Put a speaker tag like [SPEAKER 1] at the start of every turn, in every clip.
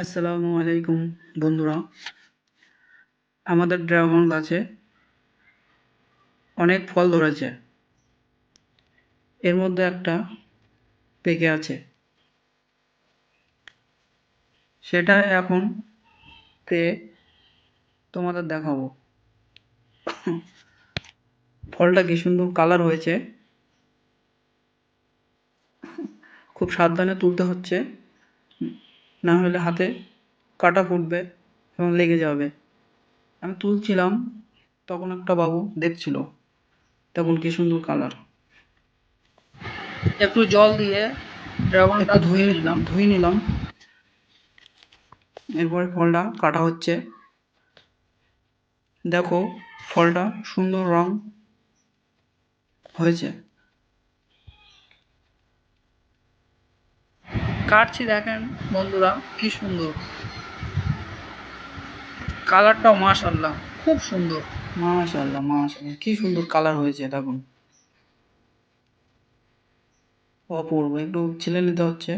[SPEAKER 1] আসসালামু আলাইকুম বন্ধুরা। আমাদের ড্রাগন গাছে অনেক ফল ধরেছে। এর মধ্যে একটা পেকে আছে, সেটা এখন তোমাদের দেখাবো। ফলটা কি সুন্দর কালার হয়েছে, খুব সাবধানে তুলতে হচ্ছে, না হলে হাতে কাটা ফুটবে এবং লেগে যাবে। আমি তুলছিলাম, তখন একটা বাবু দেখছিল, তখন কি সুন্দর কালার। একটু জল দিয়ে ড্রাগনটা ধুয়ে নিলাম। এরপরে ফলটা কাটা হচ্ছে। দেখো, ফলটা সুন্দর রং হয়েছে। কাটছি, দেখেন বন্ধুরা কি সুন্দর কালারটাও, মাশাআল্লাহ খুব সুন্দর। মাশাআল্লাহ মাশাআল্লাহ, কি সুন্দর কালার হয়েছে। দেখুন, অপূর্ব। একটু ছিলে নিতে হচ্ছে।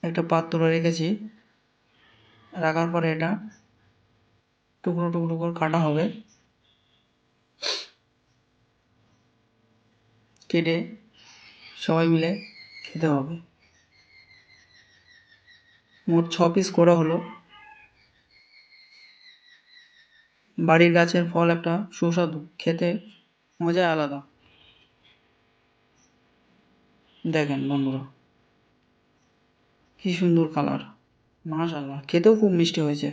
[SPEAKER 1] একটা পাত্র রেখেছি, রাখার পরে এটা টুকরো টুকরো করে কাটা হবে। কেটে সবাই মিলে খেতে হবে। মোট 6 পিস করা হলো। বাড়ির গাছের ফল একটা সুস্বাদু, খেতে মজা আলাদা। দেখেন বন্ধুরা, কি সুন্দর কালার, মাশাআল্লাহ, খেতেও খুব মিষ্টি হয়েছে।